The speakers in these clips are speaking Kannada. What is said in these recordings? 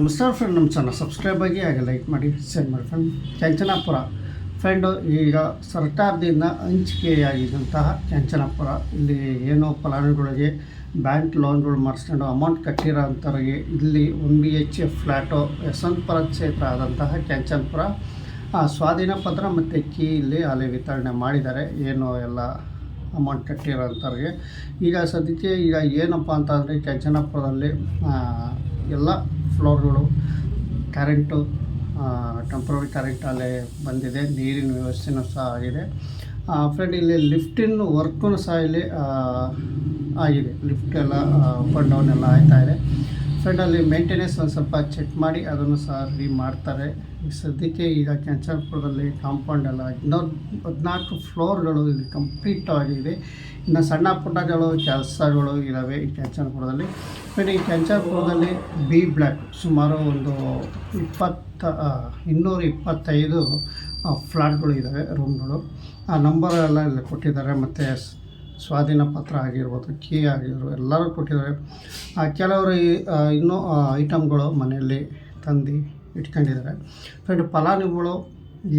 ನಮಸ್ಕಾರ ಫ್ರೆಂಡ್, ನಮ್ಮ ಚಾನಲ್ ಸಬ್ಸ್ಕ್ರೈಬ್ ಆಗಿ ಹಾಗೆ ಲೈಕ್ ಮಾಡಿ ಶೇರ್ ಮಾಡಿ ಫ್ರೆಂಡ್. ಕೆಂಚನಾಪುರ ಫ್ರೆಂಡು, ಈಗ ಸರ್ಕಾರದಿಂದ ಹಂಚಿಕೆಯಾಗಿದ್ದಂತಹ ಕೆಂಚನಾಪುರ ಇಲ್ಲಿ ಏನೋ ಫಲಾನುಭವಿಗಳಿಗೆ ಬ್ಯಾಂಕ್ ಲೋನ್ಗಳು ಮಾಡಿಸ್ಕೊಂಡು ಅಮೌಂಟ್ ಕಟ್ಟಿರೋ ಅಂಥವ್ರಿಗೆ ಇಲ್ಲಿ 1 BHK ಫ್ಲ್ಯಾಟು ಯಶವಂತಪುರ ಕ್ಷೇತ್ರ ಆದಂತಹ ಕೆಂಚನಪುರ ಸ್ವಾಧೀನ ಪತ್ರ ಮತ್ತು ಕೀ ಇಲ್ಲಿ ಅಲ್ಲಿ ವಿತರಣೆ ಮಾಡಿದ್ದಾರೆ. ಏನು ಎಲ್ಲ ಅಮೌಂಟ್ ಕಟ್ಟಿರೋ ಅಂಥವ್ರಿಗೆ ಈಗ ಸದ್ಯಕ್ಕೆ ಈಗ ಏನಪ್ಪ ಅಂತಂದರೆ ಕೆಂಚನಾಪುರದಲ್ಲಿ ಎಲ್ಲ ಫ್ಲೋರ್ಗಳು ಕರೆಂಟು ಟೆಂಪ್ರರಿ ಕರೆಂಟ್ ಅಲ್ಲೇ ಬಂದಿದೆ. ನೀರಿನ ವ್ಯವಸ್ಥೆನೂ ಸಹ ಆಗಿದೆ ಫ್ರೆಂಡ್. ಇಲ್ಲಿ ಲಿಫ್ಟಿನ ವರ್ಕೂ ಸಹ ಇಲ್ಲಿ ಆಗಿದೆ. ಲಿಫ್ಟ್ ಎಲ್ಲ ಅಪ್ ಆ್ಯಂಡ್ ಡೌನ್ ಎಲ್ಲ ಆಯ್ತಾಯಿದೆ ಫ್ರೆಂಡ್. ಅಲ್ಲಿ ಮೇಂಟೆನೆನ್ಸ್ ಒಂದು ಸ್ವಲ್ಪ ಚೆಕ್ ಮಾಡಿ ಅದನ್ನು ಸಹ ರೆಡಿ ಮಾಡ್ತಾರೆ. ಸದ್ಯಕ್ಕೆ ಈಗ ಕೆಂಚನಪುರದಲ್ಲಿ ಕಾಂಪೌಂಡ್ ಎಲ್ಲ 14 ಫ್ಲೋರ್ಗಳು ಇಲ್ಲಿ ಕಂಪ್ಲೀಟ್ ಆಗಿದೆ. ಇನ್ನು ಸಣ್ಣ ಪುಟ್ಟಗಳು ಕೆಲಸಗಳು ಇದ್ದಾವೆ ಈ ಕೆಂಚನಪುರದಲ್ಲಿ ಫ್ರೆಂಡ್. ಈ ಕೆಂಚನಪುರದಲ್ಲಿ B ಬ್ಲಾಕ್ ಸುಮಾರು ಒಂದು 225 ಫ್ಲ್ಯಾಟ್ಗಳು ಇದ್ದಾವೆ, ರೂಮ್ಗಳು. ಆ ನಂಬರ್ ಎಲ್ಲ ಇಲ್ಲಿ ಕೊಟ್ಟಿದ್ದಾರೆ. ಮತ್ತು ಸ್ವಾಧೀನ ಪತ್ರ ಆಗಿರ್ಬೋದು, ಕೀ ಆಗಿರ್ಬೋದು ಎಲ್ಲರೂ ಕೊಟ್ಟಿದ್ದಾರೆ. ಕೆಲವರು ಇನ್ನೂ ಐಟಮ್ಗಳು ಮನೆಯಲ್ಲಿ ತಂದು ಇಟ್ಕೊಂಡಿದ್ದಾರೆ ಫ್ರೆಂಡ್. ಫಲಾನುಭವಿಗಳು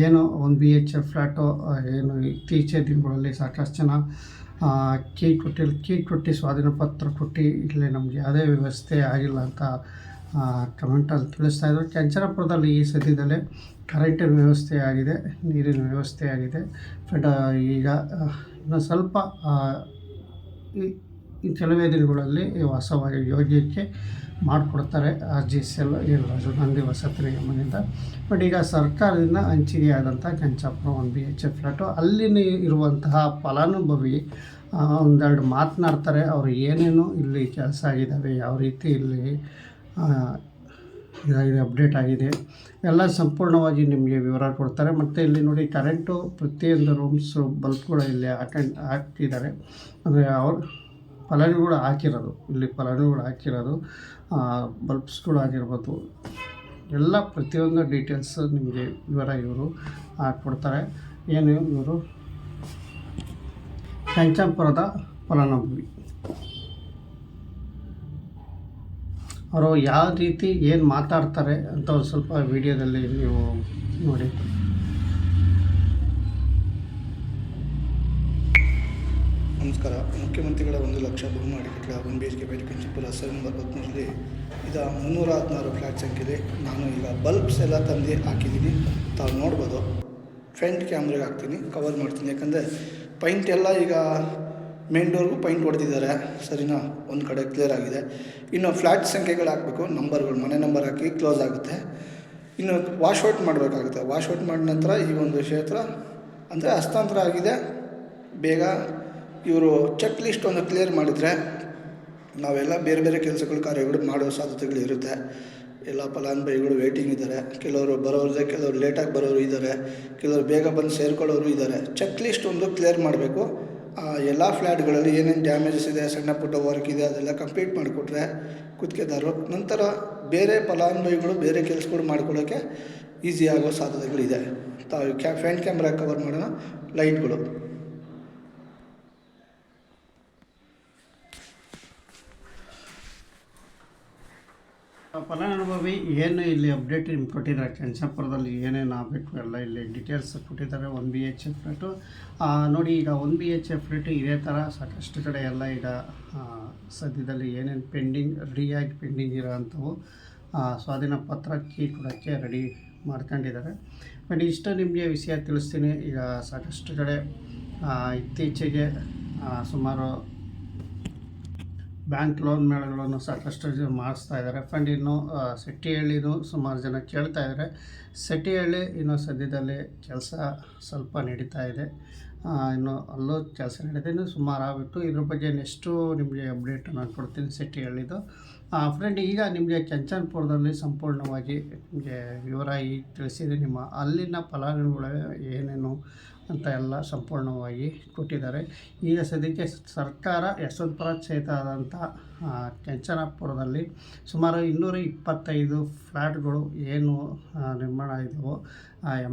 ಏನು 1 BHK ಫ್ಲ್ಯಾಟು ಏನು ಇತ್ತೀಚಿನ ದಿನಗಳಲ್ಲಿ ಸಾಕಷ್ಟು ಜನ ಕೀ ಕೊಟ್ಟು ಸ್ವಾಧೀನ ಪತ್ರ ಕೊಟ್ಟು ಇಲ್ಲಿ ನಮಗೆ ಯಾವುದೇ ವ್ಯವಸ್ಥೆ ಆಗಿಲ್ಲ ಅಂತ ಕಮೆಂಟಲ್ಲಿ ತಿಳಿಸ್ತಾಯಿದ್ರು. ಕೆಂಚನಪುರದಲ್ಲಿ ಈ ಸದ್ಯದಲ್ಲೇ ಕರೆಂಟಿನ ವ್ಯವಸ್ಥೆ ಆಗಿದೆ, ನೀರಿನ ವ್ಯವಸ್ಥೆ ಆಗಿದೆ ಫ್ರೆಂಡ್. ಈಗ ಇನ್ನು ಸ್ವಲ್ಪ ಈ ಕೆಲವೇ ದಿನಗಳಲ್ಲಿ ವಾಸವಾಗಿ ಯೋಗ್ಯಕ್ಕೆ ಮಾಡಿಕೊಡ್ತಾರೆ RGCL ಇರಬಹುದು ನಂದಿ ವಸತಿ ನಿಗಮದಿಂದ. ಬಟ್ ಈಗ ಸರ್ಕಾರದಿಂದ ಹಂಚಿಕೆ ಆದಂಥ ಕೆಂಚನಪುರ 1 BHK ಫ್ಲ್ಯಾಟು ಅಲ್ಲಿನ ಇರುವಂತಹ ಫಲಾನುಭವಿ ಒಂದೆರಡು ಮಾತನಾಡ್ತಾರೆ. ಅವರು ಏನೇನು ಇಲ್ಲಿ ಕೆಲಸ ಆಗಿದ್ದಾವೆ, ಯಾವ ರೀತಿ ಇಲ್ಲಿ ಇದಾಗಿದೆ, ಅಪ್ಡೇಟ್ ಆಗಿದೆ ಎಲ್ಲ ಸಂಪೂರ್ಣವಾಗಿ ನಿಮಗೆ ವಿವರ ಕೊಡ್ತಾರೆ. ಮತ್ತು ಇಲ್ಲಿ ನೋಡಿ ಕರೆಂಟು ಪ್ರತಿಯೊಂದು ರೂಮ್ಸು ಬಲ್ಬ್ಗಳು ಇಲ್ಲಿ ಹಾಕಿದ್ದಾರೆ. ಅಂದರೆ ಅವ್ರು ಫಲಾನುಭವಿಗಳು ಹಾಕಿರೋದು, ಇಲ್ಲಿ ಫಲಾನುಭವಿಗಳು ಹಾಕಿರೋದು ಬಲ್ಬ್ಸ್ಗಳು ಆಗಿರ್ಬೋದು ಎಲ್ಲ ಪ್ರತಿಯೊಂದು ಡೀಟೇಲ್ಸ್ ನಿಮಗೆ ವಿವರ ಇವರು ಕೊಡ್ತಾರೆ. ಏನು ಇವರು ಕೆಂಚನಪುರದ ಫಲಾನುಭವಿ ಅವರು ಯಾವ ರೀತಿ ಏನು ಮಾತಾಡ್ತಾರೆ ಅಂತ ಒಂದು ಸ್ವಲ್ಪ ವಿಡಿಯೋದಲ್ಲಿ ನೀವು ನೋಡಿ. ನಮಸ್ಕಾರ. ಮುಖ್ಯಮಂತ್ರಿಗಳ 1 ಲಕ್ಷ ಬಹುಮಾಡಿ ಕಟ್ಟಡ 1 BHK ಫ್ಲ್ಯಾಟ್ ಕೆಂಚನಪುರ ನಂಬರ್ 13ರಲ್ಲಿ ಇದು 316 ಫ್ಲ್ಯಾಟ್ ಸಂಖ್ಯೆ ಇದೆ. ನಾನು ಈಗ ಬಲ್ಬ್ಸ್ ಎಲ್ಲ ತಂದು ಹಾಕಿದ್ದೀನಿ, ತಾವು ನೋಡ್ಬೋದು. ಫ್ರಂಟ್ ಕ್ಯಾಮ್ರಾಗೆ ಹಾಕ್ತೀನಿ, ಕವರ್ ಮಾಡ್ತೀನಿ. ಯಾಕಂದರೆ ಪೈಂಟ್ ಎಲ್ಲ ಈಗ ಮೇನ್ ಡೋರ್ಗೂ ಪೈಂಟ್ ಹೊಡೆದಿದ್ದಾರೆ, ಸರಿನಾ? ಒಂದು ಕಡೆ ಕ್ಲಿಯರ್ ಆಗಿದೆ. ಇನ್ನು ಫ್ಲ್ಯಾಟ್ ಸಂಖ್ಯೆಗಳು ಹಾಕಬೇಕು, ನಂಬರ್ಗಳು ಮನೆ ನಂಬರ್ ಹಾಕಿ ಕ್ಲೋಸ್ ಆಗುತ್ತೆ. ಇನ್ನು ವಾಶ್ಔಟ್ ಮಾಡಬೇಕಾಗುತ್ತೆ. ವಾಶ್ಔಟ್ ಮಾಡಿದ ನಂತರ ಈ ಒಂದು ಕ್ಷೇತ್ರ ಅಂದರೆ ಹಸ್ತಾಂತರ ಆಗಿದೆ. ಬೇಗ ಇವರು ಚೆಕ್ ಲಿಸ್ಟ್ ಒಂದು ಕ್ಲಿಯರ್ ಮಾಡಿದರೆ ನಾವೆಲ್ಲ ಬೇರೆ ಬೇರೆ ಕೆಲಸಗಳು ಕಾರ್ಯಗಳು ಮಾಡೋ ಸಾಧ್ಯತೆಗಳು ಇರುತ್ತೆ. ಎಲ್ಲ ಫಲಾನುಭವಿಗಳು ವೇಟಿಂಗ್ ಇದ್ದಾರೆ. ಕೆಲವರು ಬರೋರಿದೆ, ಕೆಲವರು ಲೇಟಾಗಿ ಬರೋರು ಇದ್ದಾರೆ, ಕೆಲವರು ಬೇಗ ಬಂದು ಸೇರ್ಕೊಳ್ಳೋರು ಇದ್ದಾರೆ. ಚೆಕ್ ಲಿಸ್ಟ್ ಒಂದು ಕ್ಲಿಯರ್ ಮಾಡಬೇಕು. ಎಲ್ಲ ಫ್ಲ್ಯಾಟ್ಗಳಲ್ಲಿ ಏನೇನು ಡ್ಯಾಮೇಜಸ್ ಇದೆ, ಸಣ್ಣ ಪುಟ್ಟ ವರ್ಕ್ ಇದೆ, ಅದೆಲ್ಲ ಕಂಪ್ಲೀಟ್ ಮಾಡಿಕೊಟ್ರೆ ಗುತ್ತಿಗೆದಾರರು ನಂತರ ಬೇರೆ ಫಲಾನುಭವಿಗಳು ಬೇರೆ ಕೆಲಸಗಳು ಮಾಡ್ಕೊಳ್ಳೋಕ್ಕೆ ಈಸಿ ಆಗೋ ಸಾಧ್ಯತೆಗಳಿದೆ. ತಾವು ಫ್ರಂಟ್ ಕ್ಯಾಮ್ರಾ ಕವರ್ ಮಾಡೋಣ. ಲೈಟ್ಗಳು ಫಲಾನುಭವಿ ಏನು ಇಲ್ಲಿ ಅಪ್ಡೇಟ್ ನಿಮ್ಗೆ ಕೊಟ್ಟಿದ್ದಾರೆ. ಕೆಂಚನಪುರದಲ್ಲಿ ಏನೇನು ಆಗಬೇಕು ಎಲ್ಲ ಇಲ್ಲಿ ಡೀಟೇಲ್ಸ್ ಕೊಟ್ಟಿದ್ದಾರೆ. 1 BHK ಫ್ಲ್ಯಾಟು ನೋಡಿ. ಈಗ 1 BHK ಫ್ಲ್ಯಾಟು ಇದೇ ಥರ ಸಾಕಷ್ಟು ಕಡೆ ಎಲ್ಲ ಈಗ ಸದ್ಯದಲ್ಲಿ ಏನೇನು ರೆಡಿಯಾಗಿ ಪೆಂಡಿಂಗ್ ಇರೋವಂಥವು ಸ್ವಾಧೀನ ಪತ್ರ ಕೀ ಕೊಡೋಕ್ಕೆ ರೆಡಿ ಮಾಡ್ಕೊಂಡಿದ್ದಾರೆ. ಬಟ್ ಇಷ್ಟು ನಿಮಗೆ ವಿಷಯ ತಿಳಿಸ್ತೀನಿ. ಈಗ ಸಾಕಷ್ಟು ಕಡೆ ಇತ್ತೀಚೆಗೆ ಸುಮಾರು ಬ್ಯಾಂಕ್ ಲೋನ್ ಮೇಳಗಳನ್ನು ಸಾಕಷ್ಟು ಜನ ಮಾಡಿಸ್ತಾ ಇದ್ದಾರೆ ಫ್ರೆಂಡ್. ಇನ್ನು ಸೆಟ್ಟಿಹಳ್ಳಿನೂ ಸುಮಾರು ಜನ ಕೇಳ್ತಾ ಇದ್ದಾರೆ. ಸೆಟ್ಟಿಹಳ್ಳಿ ಇನ್ನೂ ಸದ್ಯದಲ್ಲಿ ಕೆಲಸ ಸ್ವಲ್ಪ ನಡೀತಾ ಇದೆ. ಇನ್ನು ಅಲ್ಲೂ ಕೆಲಸ ನಡೀತಾ ಇನ್ನು ಸುಮಾರು ಆಗಿಬಿಟ್ಟು ಇದ್ರ ಬಗ್ಗೆ ನೆಕ್ಸ್ಟು ನಿಮಗೆ ಅಪ್ಡೇಟ್ ನಾನು ಕೊಡ್ತೀನಿ ಸೆಟ್ಟಿಹಳ್ಳಿದು ಫ್ರೆಂಡ್. ಈಗ ನಿಮಗೆ ಕೆಂಚನಪುರದಲ್ಲಿ ಸಂಪೂರ್ಣವಾಗಿ ನಿಮಗೆ ವಿವರ ಈಗ ತಿಳಿಸಿದೆ. ನಿಮ್ಮ ಅಲ್ಲಿನ ಫಲಾನುಭವಿಗಳು ಏನೇನು ಅಂತ ಎಲ್ಲ ಸಂಪೂರ್ಣವಾಗಿ ಕೊಟ್ಟಿದ್ದಾರೆ. ಈಗ ಸದ್ಯಕ್ಕೆ ಸರ್ಕಾರ ಯಶವಂತಪುರ ಕ್ಷೇತ್ರ ಆದಂಥ ಕೆಂಚನಪುರದಲ್ಲಿ ಸುಮಾರು 225 ಫ್ಲ್ಯಾಟ್ಗಳು ಏನು ನಿರ್ಮಾಣ ಆಗಿದೆಯೋ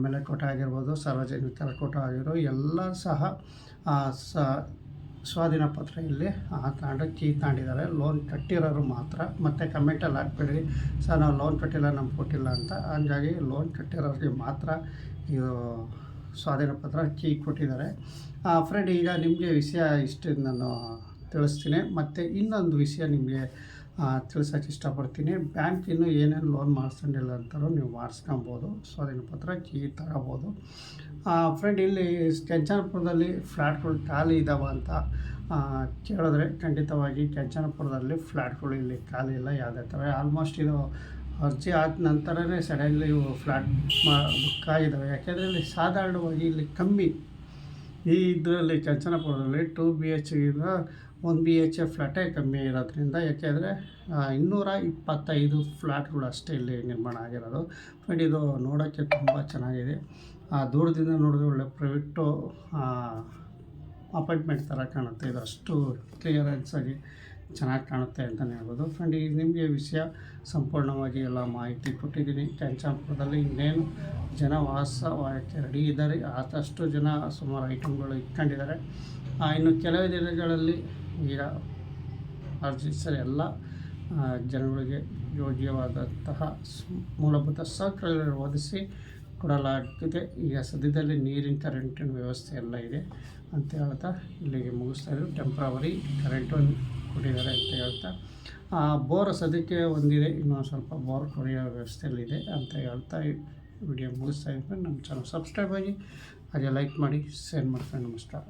MLA ಕೋಟ ಆಗಿರ್ಬೋದು, ಸಾರ್ವಜನಿಕರ ಕೋಟ ಆಗಿರೋ ಎಲ್ಲ ಸಹ ಸ್ವಾಧೀನ ಪತ್ರ ಇಲ್ಲಿ ತಗೊಂಡು ಕೀ ತಗೊಂಡಿದ್ದಾರೆ. ಲೋನ್ ಕಟ್ಟಿರೋರು ಮಾತ್ರ. ಮತ್ತು ಕಮೆಂಟಲ್ಲಿ ಹಾಕ್ಬೇಡ್ರಿ ಸರ್ ನಾವು ಲೋನ್ ಕಟ್ಟಿಲ್ಲ ನಮ್ಗೆ ಕೊಟ್ಟಿಲ್ಲ ಅಂತ. ಹಂಗಾಗಿ ಲೋನ್ ಕಟ್ಟಿರೋರಿಗೆ ಮಾತ್ರ ಇದು ಸ್ವಾಧೀನ ಪತ್ರ ಕೀ ಕೊಟ್ಟಿದ್ದಾರೆ. ಫ್ರೆಂಡ್, ಈಗ ನಿಮಗೆ ವಿಷಯ ಇಷ್ಟು ನಾನು ತಿಳಿಸ್ತೀನಿ. ಮತ್ತು ಇನ್ನೊಂದು ವಿಷಯ ನಿಮಗೆ ತಿಳ್ಸೋಕ್ಕೆ ಇಷ್ಟಪಡ್ತೀನಿ. ಬ್ಯಾಂಕ್ ಇನ್ನೂ ಏನೇನು ಲೋನ್ ಮಾಡಿಸ್ಕೊಂಡಿಲ್ಲ ಅಂತಾರೋ ನೀವು ಮಾಡಿಸ್ಕೊಬೋದು. ಸ್ವಾಧೀನ ಪತ್ರ ಕೀ ತಗೋಬೋದು. ಫ್ರೆಂಡ್, ಇಲ್ಲಿ ಕೆಂಚನಪುರದಲ್ಲಿ ಫ್ಲ್ಯಾಟ್ಗಳು ಖಾಲಿ ಇದ್ದಾವೆ ಅಂತ ಕೇಳಿದ್ರೆ ಖಂಡಿತವಾಗಿ ಕೆಂಚನಪುರದಲ್ಲಿ ಫ್ಲ್ಯಾಟ್ಗಳು ಇಲ್ಲಿ ಖಾಲಿ ಇಲ್ಲ. ಯಾವುದೇ ಥರ ಆಲ್ಮೋಸ್ಟ್ ಇದು ಅರ್ಜಿ ಆದ ನಂತರನೇ ಸಡನ್ಲಿ ಇವು ಫ್ಲ್ಯಾಟ್ ಬುಕ್ ಆಗಿದ್ದಾವೆ. ಯಾಕೆಂದರೆ ಇಲ್ಲಿ ಸಾಧಾರಣವಾಗಿ ಇಲ್ಲಿ ಕಮ್ಮಿ ಈ ಇದರಲ್ಲಿ ಕೆಂಚನಪುರದಲ್ಲಿ 2 BH 1 BH ಫ್ಲ್ಯಾಟೇ ಕಮ್ಮಿ ಇರೋದ್ರಿಂದ. ಯಾಕೆಂದರೆ 225 ಫ್ಲ್ಯಾಟ್ಗಳು ಅಷ್ಟೇ ಇಲ್ಲಿ ನಿರ್ಮಾಣ ಆಗಿರೋದು. ಫ್ರೆಂಡ್, ಇದು ನೋಡೋಕ್ಕೆ ತುಂಬ ಚೆನ್ನಾಗಿದೆ. ದೂರದಿಂದ ನೋಡಿದ್ರೆ ಒಳ್ಳೆ ಪ್ರೈವೇಟು ಅಪಾರ್ಟ್ಮೆಂಟ್ ಥರ ಕಾಣುತ್ತೆ. ಇದು ಅಷ್ಟು ಕ್ಲಿಯರೆನ್ಸ್ ಆಗಿ ಚೆನ್ನಾಗಿ ಕಾಣುತ್ತೆ ಅಂತಲೇ ಹೇಳ್ಬೋದು. ಫ್ರೆಂಡ್, ಈಗ ನಿಮಗೆ ವಿಷಯ ಸಂಪೂರ್ಣವಾಗಿ ಎಲ್ಲ ಮಾಹಿತಿ ಕೊಟ್ಟಿದ್ದೀನಿ. ಕೆಂಚನಪುರದಲ್ಲಿ ಇನ್ನೇನು ಜನ ವಾಸಕ್ಕೆ ರೆಡಿ ಇದ್ದಾರೆ. ಆದಷ್ಟು ಜನ ಸುಮಾರು ಐಟಮ್ಗಳು ಇಟ್ಕೊಂಡಿದ್ದಾರೆ. ಇನ್ನು ಕೆಲವೇ ದಿನಗಳಲ್ಲಿ ಈಗ ಅರ್ಜಿಸಲು ಎಲ್ಲ ಜನಗಳಿಗೆ ಯೋಗ್ಯವಾದಂತಹ ಮೂಲಭೂತ ಸೌಕರ್ಯಗಳನ್ನು ಒದಗಿಸಿ ಕೊಡಲಾಗಿದೆ. ಈಗ ಸದ್ಯದಲ್ಲಿ ನೀರಿನ ಕರೆಂಟಿನ ವ್ಯವಸ್ಥೆ ಎಲ್ಲ ಇದೆ ಅಂತ ಹೇಳ್ತಾ ಇಲ್ಲಿಗೆ ಮುಗಿಸ್ತಾ ಇದ್ರು. ಟೆಂಪ್ರವರಿ ಕರೆಂಟು ಕೊಟ್ಟಿದ್ದಾರೆ ಅಂತ ಹೇಳ್ತಾ ಬೋರ್ ಸದ್ಯಕ್ಕೆ ಒಂದಿದೆ, ಇನ್ನೊಂದು ಸ್ವಲ್ಪ ಬೋರ್ ಕೊಡಿಯೋ ವ್ಯವಸ್ಥೆಯಲ್ಲಿದೆ ಅಂತ ಹೇಳ್ತಾ ವಿಡಿಯೋ ಮುಗಿಸ್ತಾ ಇದ್ದರೆ ನಮ್ಮ ಚಾನಲ್ ಸಬ್ಸ್ಕ್ರೈಬ್ ಆಗಿ ಹಾಗೆ ಲೈಕ್ ಮಾಡಿ, ಶೇರ್ ಮಾಡಿ. ನಮಸ್ಕಾರ.